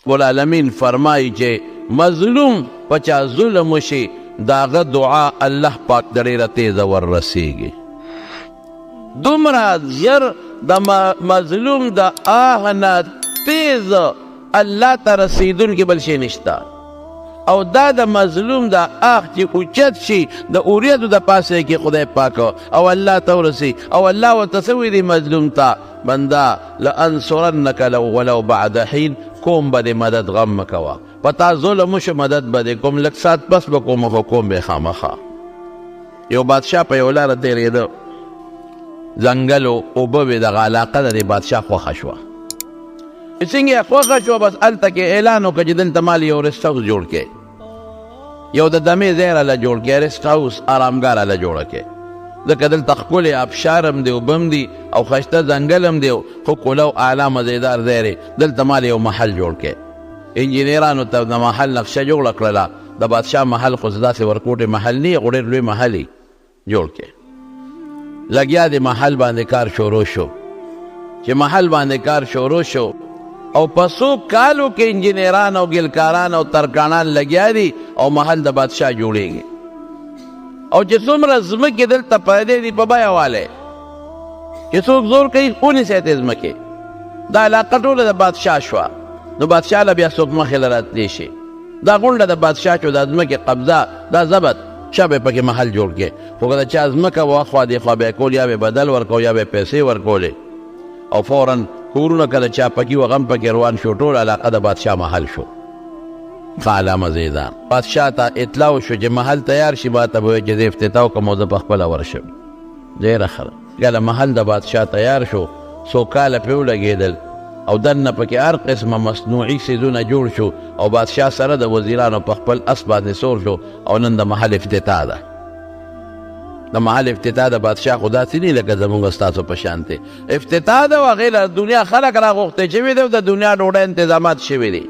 والعالمین فرمائی چه مظلوم پچا ظلم وشي داغه دعا الله پاک ډېره تیزه وررسیږي. دومره ژر د مظلوم د آه نه تیز الله ته رسیدونکي بل شی نشته. او دا د مظلوم د آه چې اوچت شي د اوریدو د پاسه کې خدای پاک او الله ته ورسي او الله ورته څه ویلي مظلوم ته بنده لانصرنک ولو بعد حین کوم به د مدد غم مه کوه په تا ظلم وشو مدد به دې کوم لږ ساعت پس به کوم خو کوم به خامخا. یو بادشاه په یو لاره تېرېده ځنګل و اوبه وې دغه علاقه د دې بادشاه خوښه شوه. څنګه یې خوښه شوه بس هلته کې اعلان وکړه چې دلته مال یو رسټ هاوس جوړ کړې یو د دمې ځای راله جوړ کړې رسټ هاوس ارامګاه راله جوړه کړې ځکه دلته ښکلې آبشار هم دی اوبه هم دي او ښایسته ځنګل هم دی خو کولو اعلی مزیدار ځای دی دلته مال یو محل جوړ کړې. انجینرانو ته د محل نقشه جوړه کړله د بادشاه محل خو داسې ورکوټې محل نه خو ډېر لوی محل یې جوړ کړې. لګیا د محل باندې کار شروع شو چې محل باندې کار شروع شو او په څو کالو کې انجینران او ګلکاران او ترکاڼان لګیا دي او محل د بادشاه جوړېږي. او چې څومره ځمکې دلته پیدا دي په بیه والی چې څوک زور کوي ونیسئ ته ځمکې دا علاقه ټوله د بادشاه شوه. نو بادشاه له بیا څوک مخې له راتلی شي دا غونډه د بادشاه شو دا ځمکې قبضه دا ضبط چا به پکې محل جوړ کړي خو که د چا ځمکه وه خوا دېخوا به یې کول یا به بدل ورکو یا به پیسې ورکولې او فورا کورونه که د چا پکي وه غم پکې روان شو ټول علاقه د بادشاه محل شو. خاله مزیدار بادشاه ته اطلاع وشو چې محل تیار شي ما ته به وایي چې زه افتتاح وکړم او زه پخپله ورشم. ډېره ښه کله محل د بادشاه تیار شو څو کاله پرې ولګېدل او دننه پکې هر قسمه مصنوعي څیزونه جوړ شو او بادشاه سره د وزیرانو په خپل اس باندې سور شو او نن د محل افتتاح ده. د محل افتتاح د بادشاه خو داسې نه لکه زمونږ ستاسو په شانتې افتتاح ده و هغې له دنیا خلک راغوښتې شوي دي او د دنیا ډوډۍ انتظامات شوي دي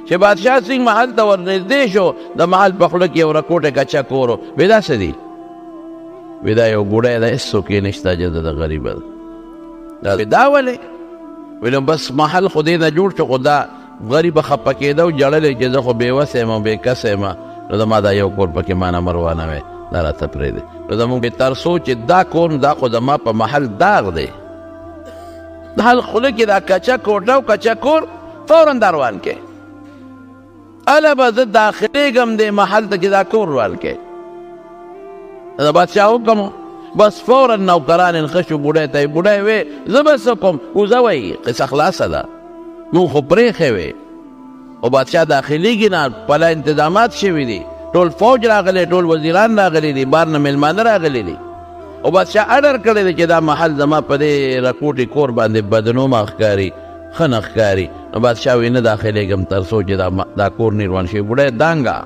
چې بادشاه سنګ محل ته ورنږدې شو د محل په خوله کې یو رکوټې کچه کور و وی دا څه دي وی دا یو ګوډی ده هېڅوک یې نشته جزه د غریبه ده دا ولې وی نو بس محل خو دې نه جوړ شو خو دا غریبه خفه کېده او ژړلې چې زه خو بېوسه یم او بېکسه یم نو زما دا یو کور پکې مانه مروانه وی دا راته پرېږدې نو زمونږ تر څو چې دا کور دا خو زما په محل داغ دی د حل خوله کې دا کچه کوټه او کچه کور فورا دا روان کې اله به زه داخلېږم دې محل ته چې دا کور روان کې د بادشاه حکم بس فورا نوکران انخشو بوډۍ ته یې بوډۍ وې زه به څه کوم وزه وایي قصه خلاصه ده مونږ خو پرېښې وې او بادشاه داخلېږي نه پله انتظامات شوي دي ټول فوج راغلی ټول وزیران راغلی دي بار نه میلمانه راغلی دي او بادشاه اډر کړی دی چې دا محل زما په دې رکوټې کور باندې بدنومه ښکاري ښه نه ښکاري نو بادشاه وایي نه داخلېږم تر څو چې دا کور نیروان شي بوډۍ دانګه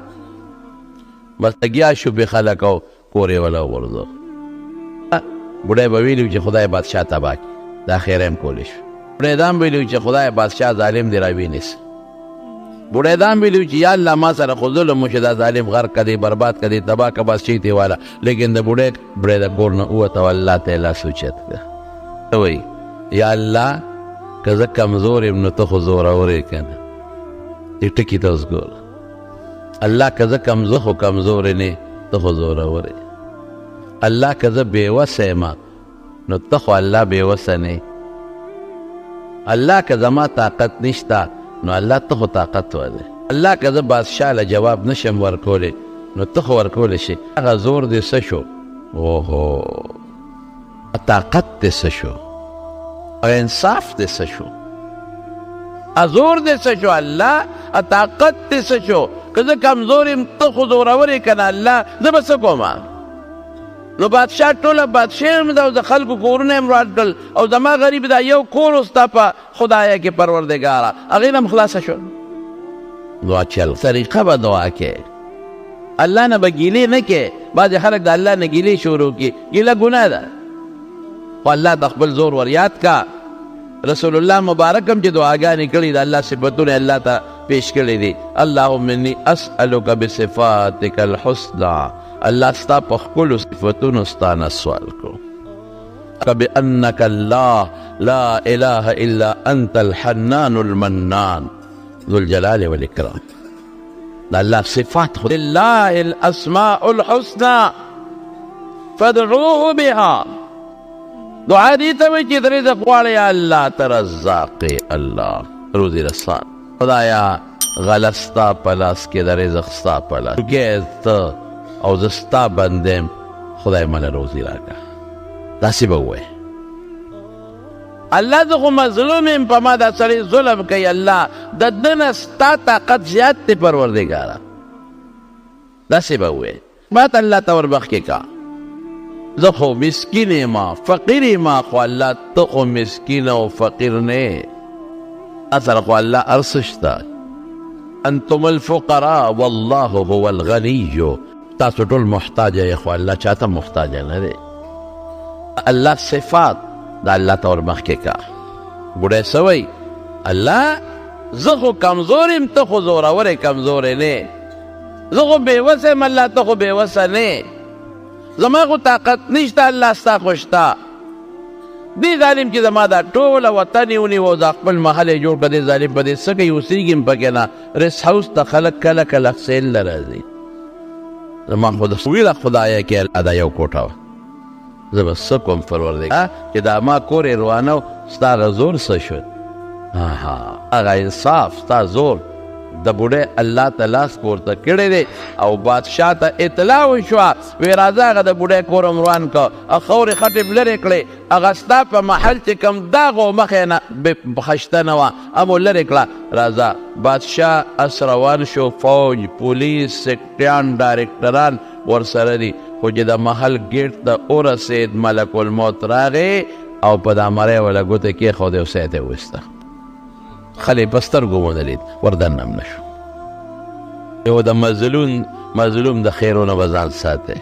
بس لګیا شو بې خلک او کور یې وله وغورځو بوډۍ به ویلي چې خدای بادشاه تباه کړي دا خیره هم کولی شو بوډۍ دا هم ویلي چې خدای بادشاه ظالم دې راوینیسه بوډۍ دا هم ویلي چې یا الله ما سره خو ظلم وشي دا ظالم غرق کړي برباد کړي تباه که بس چیتې والا لیکن د بوډۍ د کور نه ووته او الله ته یې لاس اوچت کړه وایي یا الله که زه کمزور یم نو ته خو زورور یې که نه دې ټکي ته اوس ګوره الله که زه خو کمزور نه ته خو زورور یې الله که زه بېوسه یم نو ته خو الله بېوسه نه الله که زما طاقت نشته نو الله ته خو طاقت ولې الله که زه بادشاه له جواب نشم ورکولی نو ته خو ورکولی شي هغه زور دې څه شو اوهو طاقت دې څه شو او انصاف دې څه شو زور دې څه شو الله طاقت دې څه شو که زه کمزور یم ته خو زورور یې که نه الله زه به څه کوم نو بادشاه ټوله بادشاه هم ده او د خلکو کورونه هم راټ کړل او زما غریب دا یو کور و ستا په خدایه کې پروردګاره هغې نه هم خلاصه شو دعا چل طریقه به دعا کې الله نه به ګیلې نه کې بعضې خلک د الله نه ګیلې شروع کړي ګیله ګناه ده خو الله د خپل زور ور یاد کا رسول الله مبارک هم چې دعاګانې کړي د الله صفتونه الله ته پیش کړي دي اللهم انی اسألک بصفاتک الحسنى الله ستا په ښکلو صفتونو ستا نه سوال کو بأنک الله لا اله الا انت الحنان المنان ذوالجلال والاکرام. دا الله صفات خو لله الاسماء الحسنى فادعوه بها. دعا دی ته وایي چې د رزق غواړې یا الله ته رزاق الله روزي رسان. خدایا غله ستا په لاس کې د رزق ستا په لاس کې ته او زه ستا بنده یم، خدای مله روزي راکړه. داسې به ووایې الله زه خو مظلوم یم، په ما دا سړی ظلم کوي، الله د ده نه ستا طاقت زیات دی پروردګاره. داسې به ووایې ماته الله ته وربخښې کا، زه خو مسکین یم فقیر یم، خو الله ته خو مسکین او فقیر نه، اصل خو الله هر څه شته. انتم الفقراء والله هو الغني. تاسو ټول محتاج یې، خو الله چاته محتاج نه دی. الله صفات دا الله ته ورمخکې کا. بوډۍ څه وایي الله زه خو کمزور یم، ته خو زورور یې کمزوری نه، زه خو بېوسه یم الله ته خو بېوسه نه، زما خو طاقت نشته الله ستا خو شته. دې ظالم چې زما دا ټوله وطن یې ونیو دا خپل محل یې جوړ کړه، دې ظالم په دې څه کوي اوسېږي هم پکې نه. رس هاوس ته خلک کله کله سیل له راځي. زما خو د ویله خدایه کې الله دا یو کوټه وه، زه به څه کوم پروردګار چې دا ما کور یې روانه و، ستا هغه زور څه شو؟ هغه انصاف ستا زور د بوډۍ الله ته لاس پورته کړی دی او بادشاه ته اطلاع وشوه، وی راځه هغه د بوډۍ کور هم روان کړه، خورې خټې لرې کړې، هغه ستا په محل چې کوم داغ و مخې نه خشته نه وه هم لرې کړه. راځه بادشاه اس روان شو، فوج پولیس سکټریان ډایرکټران ورسره دي، خو چې د محل ګیټ ته ورسېد ملک الموت راغی او په دا مرۍ وله ګوته کېښودې او سیټ یې وویسته. خلی په سترګو ونه لید، وردننه هم نه شو. یو د مظلوم د خیرونه به ځان ساتئ.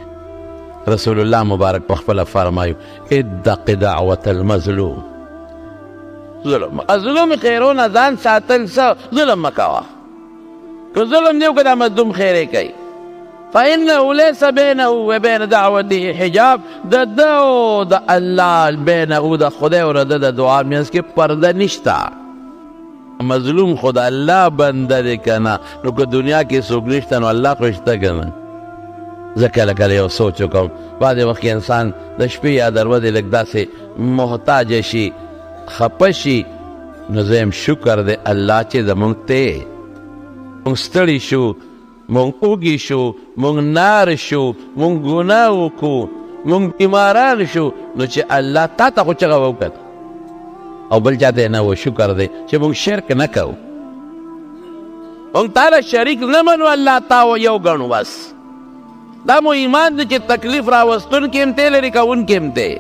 رسول الله مبارک په خپله فرمایو اتق دعوة المظلوم. مظلوم خیرونه ځان ساتل څه ظلم مه کوه، که ظلم دی که دا مظلوم خیر یې کوي. فإنه ليس بينه وبين دعوته حجاب. د ده او د الله بینه د خدای او د د دعا منځ کې پرده نشته. مظلوم خو د الله بنده دی که نه، نو که دنیا کې څوک نشته نو الله خو شته که نه. زه کله کله یو سوچ وکړم، بعضې وخت کې انسان د شپې یا د ورځې لږ داسې محتاجه شي، خفه شي، نو زه یم شکر دی الله چې زمونږ ته مونږ ستړي شو، مونږ اوږي شو، مونږ نار شو، مونږ ګناه وکړو، مونږ بیماران شو، نو چې الله تا ته خو چغه وکړه او بل چاته نه و. شکر دی چې مونږ شرک نه کوو، مونږ تاله شریک نه منو، الله تا و یو ګڼو. بس دا مو ایمان دی چې تکلیف راوستونکي هم دی، لرې کوونکي هم دی،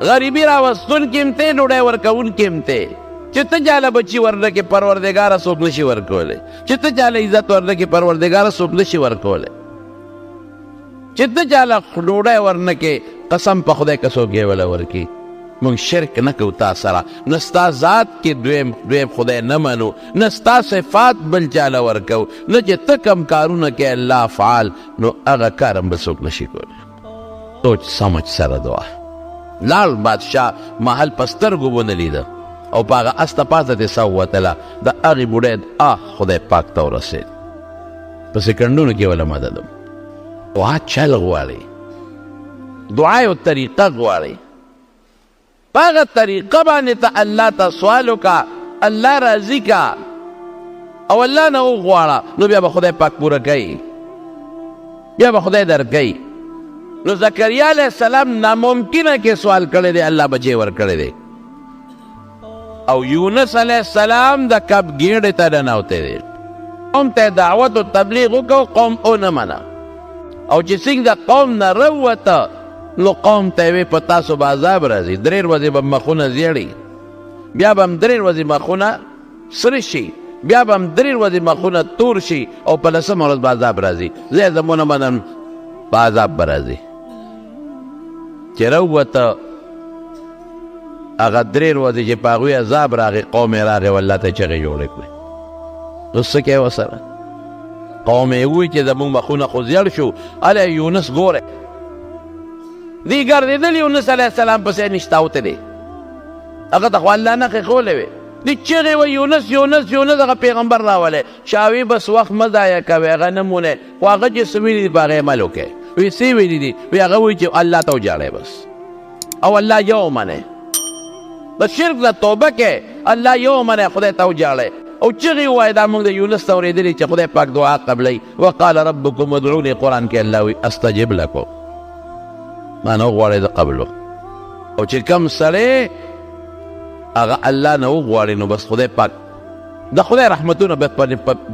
غریبي راوستونکي هم دی، ډوډۍ ورکوونکي هم دی. چې ته چاله بچي ورنکې پروردګاره څوک نشي ورکولی، چې ته چاله عزت ورنکې پروردګاره څوک نشي ورکولی، چې ته چاله ډوډۍ ورنکې قسم په خدای که څوک یې وله ورکي. مونږ شرک نه کوو تا سره، نه ستا ذات کې دویم خدای نه منو، نه ستا صفات بل چاله ورکو، نه چې ته کم کارونه کې الله فعال، نو هغه کار هم به څوک نشي کولی. سوچ سمجھ سره دعا. لاړ بادشاه محل په سترګو ونه لیده او په هغه اس ته پاسه ترې ساه ووتله، د هغې بوډۍ خدای پاک ته ورسېد، په سکنډونو کې وله مدد. دعا چل غواړي، دعا یو طریقه غواړي، په هغه طریقه باندې ته الله ته سوال وکړه، الله راضي کا او الله نه وغواړه، نو بیا به خدای پاک پوره کوي، بیا به خدای درکوي. نو زکریا علیه السلام ناممکنه کې سوال کړی دی، الله بچی ورکړی دی. او یونس علیه السلام د کب ګیډې ته ننوتی دی، قوم ته دعوت و تبلیغ وکړو، قوم ونه منه. او چې څنګه د قوم نه راووته، نو قوم ته یې وی په تاسو به عذاب راځي، 3 ورځې به مخونه زیړي، بیا به هم 3 ورځې مخونه سره شي، بیا به هم 3 ورځې مخونه تور شي، او په 10مه ورځ به عذاب راځي. زه یې زمونه منم په عذاب به راځي. چې راووته هغه 3 ورځې چې په هغوی عذاب راغی، قوم یې راغی او الله ته چغې جوړې کړې. نو څه کوې ورسره؟ قوم یې ووایي چې زمونږ مخونه خو زیړ شو، هله یونس ګوره دی ګرځېدل، یونس علیه السلام پسې نشتاوته دی، هغه ته خو الله نښې ښولې وې، دی چغې وی یونس یونس یونس هغه پیغمبر راولی شاوي بس وخت مه ضایع کوئ هغه نه مونئ خو هغه چې څه ویلي دي په هغې عمل وکړئ وی څه ویلي دي وی هغه وایي چې الله ته وجاړئ بس او الله یو ومنئ بس شرک نه توبه کې الله یو ومنئ خدای ته وجاړئ او چغې ووایي دا موږ د یونس ته اورېدلي چې خدای پاک دعا قبلوي وقال ربکم ادعوني قرآن کې الله وی استجب لکم ما نه وغواړئ د قبلو او چې کم سړی هغه الله نه وغواړي نو بس خدای پاک د خدای رحمتونه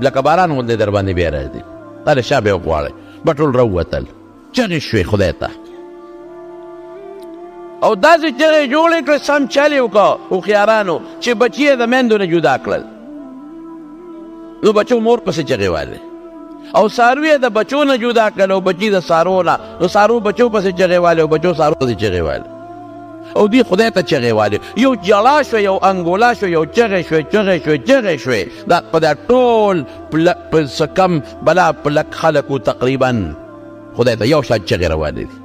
لکه باران غوندې در باندې بیا راځي هله شا به یې وغواړئ به ټول راووتل چغې شوې خدای ته او داسې چغې جوړې کړې سم چل یې وکړه هوښیارانو چې بچي یې د میندو نه جدا کړل نو بچو مور پسې چغې والې او څاروي یې د بچو نه جدا کړل او بچي د څارو نه نو څارو بچو پسې چغې والې او بچو څارو پسې چغې والې او دی خدای ته چغې والې یو جړا شوه یو انګولا شوه یو چغې شوې چغې شوې چغې شوې دا په دا ټول په څه کم بلا پلک خلکو تقریبا خدای ته یو شان چغې راوالې دي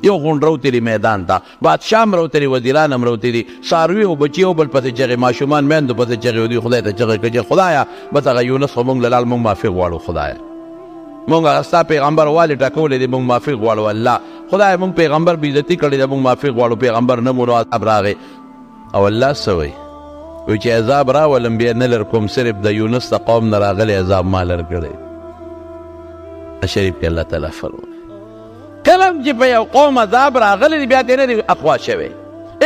یو غونډ راوتلي میدان ته بادشاه هم راوتلي وزیران هم راوتلي څاروي او بچي او بل پسې چغې ماشومان میندو پسې چغې ودي خدای ته چغې کړي چې خدایه بس هغه یونس خو موږ له لال موږ معافي غواړو خدایه موږ هغه ستا پیغمبر والې ټاکولی دی موږ معافي غواړو الله خدای موږ پیغمبر بېعزتي کړې ده موږ معافي غواړو پیغمبر نه مونو عذاب راغی او الله څه وایي وایي چې عذاب راولم بیا نه لر کوم صرف د یونس د قوم نه راغلی عذاب ما لر کړی شریف کې الله تعالی فرمایي کله چې په یو قوم عذاب راغلی دی بیا ترې نه دی اقوا شوی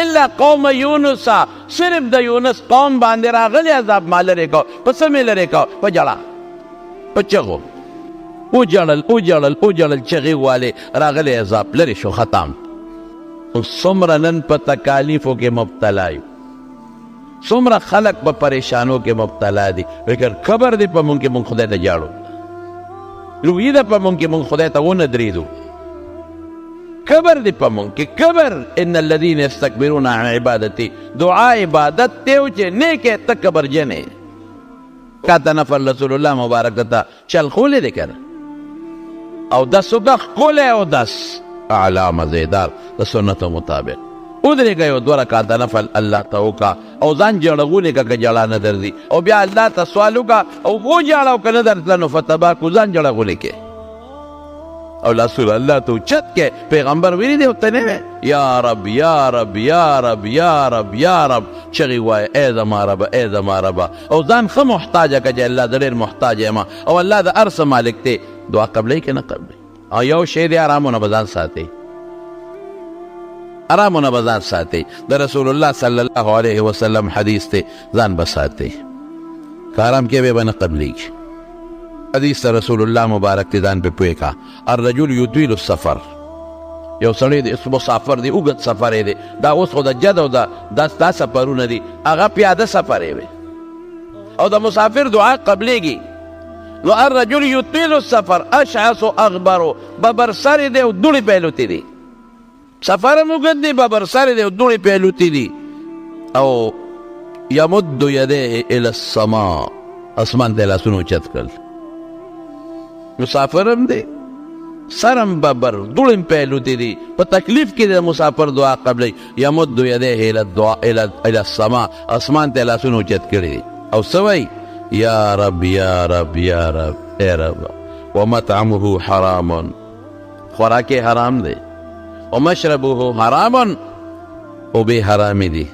الا قوم یونس صرف د یونس قوم باندې راغلی عذاب ما لرې کو په څه مې لرې کو په جړا په چغو وجړل چغې والې راغلی عذاب لرې شو ختم اوس څومره نن په تکالیفو کې مبتلا یو څومره خلک په پریشانو کې مبتلا دي فکر خبر دی په مونږ کې مونږ خدای ته جاړو رویي ده په مونږ کې مونږ خدای ته ونه درېدو کبر دی په مونږ کې کبر ان الذین یستکبرون عن عبادتي دعا عبادت دی او چې نیکې ته کبرجن یې کاته نفر رسول الله مبارک ته چل خولی دی کنه او دس وکړه ښکلی او دس اعلی مزیدار د سنتو مطابق ودرېږه یو دوه رکعته نفل الله ته وکړه او ځان جړغونې که که جړا نه درځي او بیا الله ته سوال وکړه او وجاړه او که نه درتله نو فتباکو ځان جړغونې کې او رسول الله ته اوچت کې پیغمبر ویلي دی ورته نه وی یا رب یا رب یا رب یا رب یا رب چغې وایه ای زما ربه ای زما ربه او ځان ښه محتاجه که چې الله زه ډېر محتاج یم او الله د هر څه مالک دی دعا قبلی که نه قبلی او یو شی دی ارامونه به ځان ساتئ ارامونه به ځان ساتئ د رسول الله صلی الله علیه وسلم حدیث دی ځان به ساتئ که ارام کې به نه قبلیږي حدیث رسول الله مبارک دی ځان پې پوه کا الرجل یطیل السفر یو سړی دی مسافر دی اوږد سفر دی دا اوس خو د جد او دا سفرونه دي هغه پیاده سفر وي او د مسافر دعا قبلیږي نو الرجل یطیل السفر اشعث اغبر ببرسر دی او دوړې پیلوتی دي سفر هم اوږد دی ببرسر دی او دوړې پیلوتی دي او یمد یدیه الی السما اسمان ته لاسونه اوچت کړل مسافر هم دی سرم ببر دوړم پیلوتی دي په تکلیف کې د مسافر دعا قبلی یمد یدیه الی السما اسمان ته لاسونه اوچت کړي او څه وایي یا رب یا رب یا رب اے رب ومطعمه حرام خوراک حرام دی ومشربه حرام او به حرام دی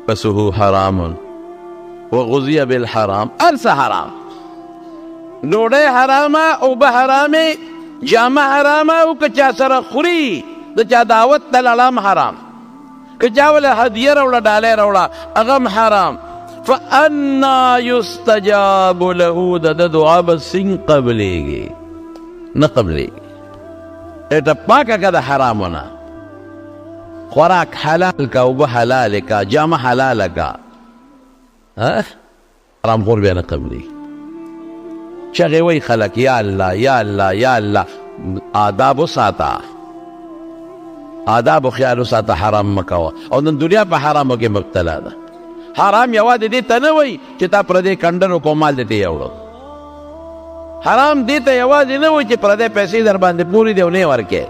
پسه حرام وغذی بالحرام ارس حرام ډوډۍ حرامه او به حرامې جامه حرامه او که چا سره خوري د چا دعوت ته لاړم حرام که چا وله هدیه راوړه ډالۍ راوړه هغه هم حرام فانا یستجاب له د ده دعا به څنګه قبلیږي نه قبلیږي ایټه پاکه که د حرامونه خوراک حلال که اوبه حلال که جامه حلاله که حرام خور بیا نه قبلیږي چغې وی خلک یا الله یا الله یا الله آداب وساته آداب و خیال وساته حرام مکوه او نن دنیا په حرامو کې مبتلا ده حرام یوازې دې ته نه وایي چې تا پردې کنډرو کو مال دې ته یوړو حرام دې ته یوازې نه وایي چې پردې پیسې در باندې پورې دی او نه ورکې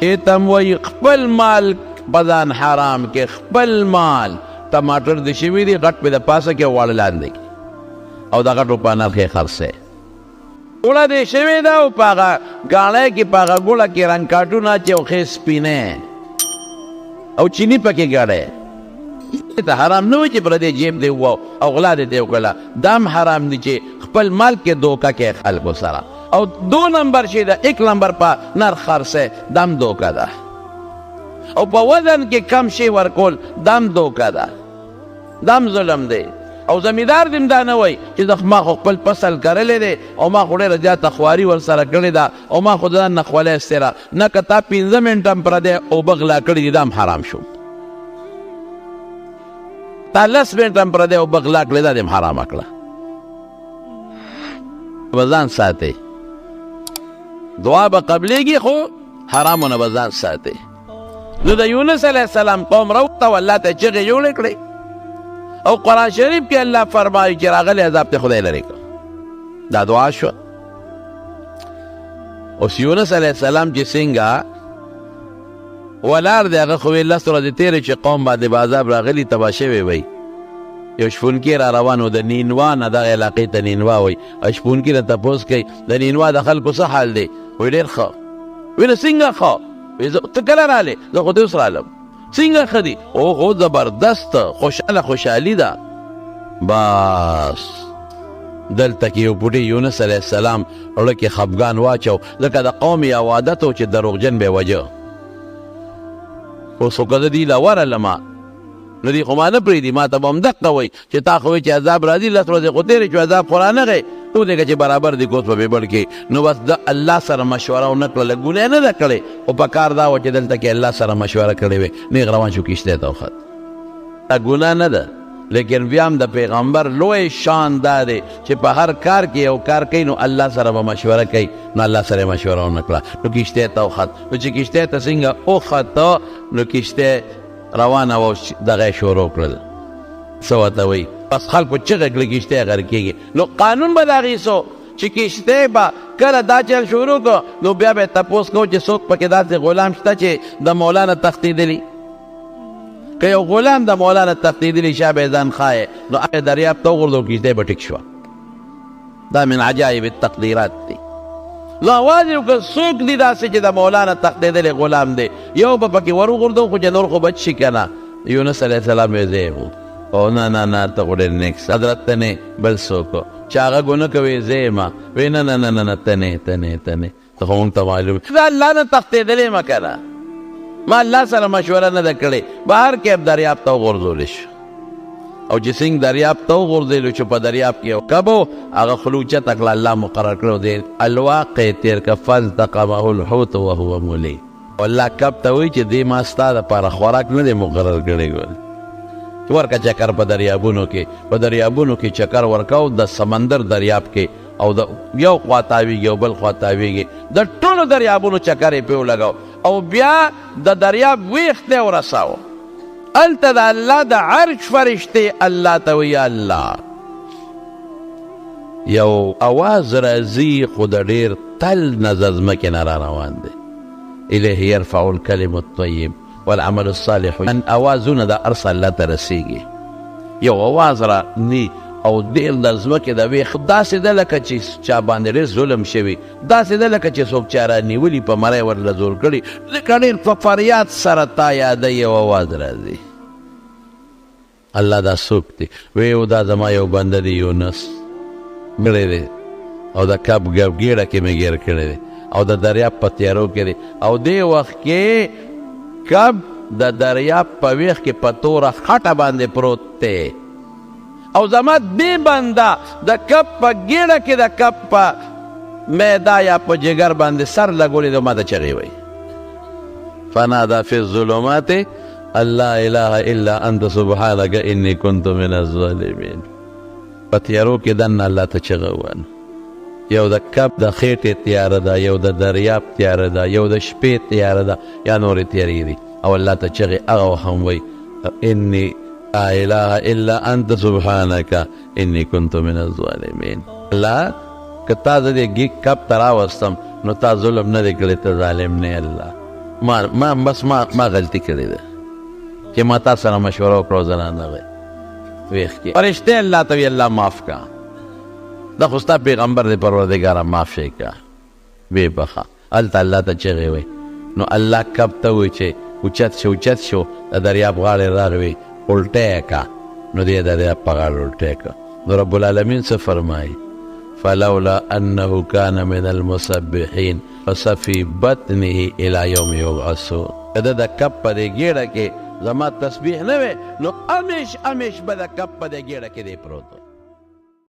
دې ته هم وایي خپل مال په ځان حرام کې خپل مال ټماټر د شوي دي غټ پې د پاسه کې واړه لاندې کې او د غټو په نرخ یې خرڅی ګوړه دې شوې ده او په هغه ګاڼۍ کې په هغه ګوړه کې رنګ کاټونه چې او ښې سپینې او چیني پکې ګړی ته حرام نه وي چې پردې جیب دې وو او غلا دې دې وکړله دا هم حرام دي چې خپل مال کې دوکه کې خلکو سره او 2 نمبر شي ده 1 نمبر په نرخ خرڅی دا هم دوکه ده او په وزن کې کم شي ورکول دا هم دوکه ده دا هم ظلم دی او زمیندار دې دا نه وایي چې ما خو خپل فصل کرلی دی او ما خو ډېره زیاته خواري ورسره کړې ده او ما خو ځان نه خولی استیره نه که تا 15 منټه هم پردی اوبه غلا کړي دي دا هم حرام شو تا 10 منټه هم پردی اوبه غلا کړې دا دې هم حرامه کړه به ځان ساتئ دعا به قبلیږي خو حرامونه به ځان ساتئ نو د یونس علیه السلام قوم راوته و الله ته چغې جوړې کړې او قرآن شریف کې الله فرمایي چې راغلی عذاب ته خدای لرې کړ دا دعا شوه اوس یونس علیه السلام چې څنګه ولاړ دی هغه خو یې 10 ورځې تېرې چې قوم باندې به عذاب راغلي تباه شوی وی یو شپونکي را روان و د نینوا نه دغه علاقې ته نینوا وایي او شپونکي نه تپوس کوي د نینوا د خلکو څه حال دی وایي ډېر ښه وایي نه څنګه ښه ته کله رالې زه خو دې اوس رالم څنګه ښه دي اوهو زبردست خوشحالي ده بس دلته کې یو بوډۍ یونس علیه السلام زړه کې خفګان واچو ځکه د قوم یو عادت و چې دروغجن به وجه اوس خو که زه دې له ورغلمه نو دې خو ما نه پرېږدي ما ته به هم دقه وایي چې تا خو وایي چې عذاب راځي 10 ورځې خو تېرې شو عذاب خو رانغی تو دیکھا چې برابر دی کوس په بیبړ کې نو بس د الله سره مشوره ونه کړله ګناه نه ده کړې خو په کار دا و چې دلته کې الله سره مشوره کړې وې نیغ روان شو کښتۍ ته وخت دا ګناه نه ده لیکن بیا هم د پیغمبر لوی شان دا دی چې په هر کار کې یو کار کوي نو الله سره به مشوره کوي نو الله سره مشوره ونه کړه نو کښتۍ ته وخت نو چې کښتۍ ته څنګه وخته نو کښتۍ روانه و دغه یې شروع کړل څه ورته وایي بس خلکو چغې کړې کښتۍ غر کېږي نو قانون به د هغې څو چې کښتۍ به کله دا چل شروع کړو نو بیا به یې تپوس کوو چې څوک پکې داسې غلام شته چې د مولانا تښتېدلي که یو غلام د مولانا تښتېدلي شا به یې ځان ښایې نو هغې دریاب ته وغورځو کښتۍ به ټیک شوه دا من عجایب التقدیرات دی نو اواز یې وکړه څوک دي داسې چې د مولانا تښتېدلی غلام دی یو به پکې ور وغورځو خو چې نور خو بچ شي که نه یونس علیه السلام یې زه یم او نه نه نه ته خو ډېر نیکس حضرت ته نه بل څوک چې هغه ګناه کوي زه یم وایي نه نه نه نه ته نه ته نه ته نه ته خو مونږ ته معلوم زه الله نه تښتېدلی یم که نه ما الله سره مشوره نه ده کړې بهر کې دریاب ته وغورځولی شو او چې څنګه دریاب ته وغورځېدلو چې په دریاب کې یو کب و هغه خوله اوچته کړه الله مقرر کړی دی الواقع تېر که فالتقمه الحوت وهو ملیم الله کب ته وایي چې دې ما ستا دپاره خوراک نه دی مقرر کړی ګل ورکه چکر په دریابونو کې چکر ورکاو د سمندر دریاب کې او د یو خوا تاویږي او بل خوا تاویږي د ټولو دریابونو چکر یې پې ولګاو او بیا د دریاب ویښ دی ورساو هلته د الله د عرش فرشتې الله ته وایي الله یو اواز راځي خو د ډېر تل نه ځمکې نه را روان دی الیه یرفع الکلم الطیب والعمل الصالح ان اوازونه د ارس الله ته رسیږي یو اواز را نی او ډېر د ځمکې د ویښ داسې ده لکه چې چا باندې ډېر ظلم شوي داسې ده لکه چې څوک چا رانیولي په مری ورله زور کړي ځکه ډېر په فریاد سره تا یاده یو اواز راځي الله دا څوک دی وی او دا زما یو بنده دی یونس مړی دی او د کب ګیډه کې مې ګیر کړی دی او د دریاب په تیارو کې دی او دې وخت کې کب د دریاب په ویښ کې په توره خټه باندې پروت دی او زما دې بنده د کب په ګیډه کې د کب په معده یا په جگر باندې سر لګولی دی ما ته چغې وایي فنادا فی الظلمات الله اله الا انت سبحانك انی کنت من الظالمین په تیارو کې دننه الله ته چغه وویل یو د کب د خېټې تیاره ده یو د دریاب تیاره ده یو د شپې تیاره ده یا نورې تیارې دي او الله ته چغې هغه هم وایي انی لا اله الا انت سبحانك انی کنت من الظالمین الله که تا زه دې کب ته راوستم نو تا ظلم نه دی کړی ته ظالم نه الله ما غلطي کړې ده چې ما تا سره مشوره وکړه زنانه وی ویښ کې فرشته الله ته وی الله معاف کا دا خو ستا پیغمبر دی پروردګاره معاف شي کا وی بخه هلته الله ته چغې وی نو الله کب ته وی چې اوچت شو د دریاب غاړې راغوي الټه کا نو دې د دریاب په غاړه الټه کا نو رب العالمین څه فرمایي فلولا انه كان من المسبحين فصفي بطنه الى يوم يبعثون کده د کپ په دې ګېډه کې زما تسبیح نه وي نو همیش به د کپ په دې ګېډه کې دی پروت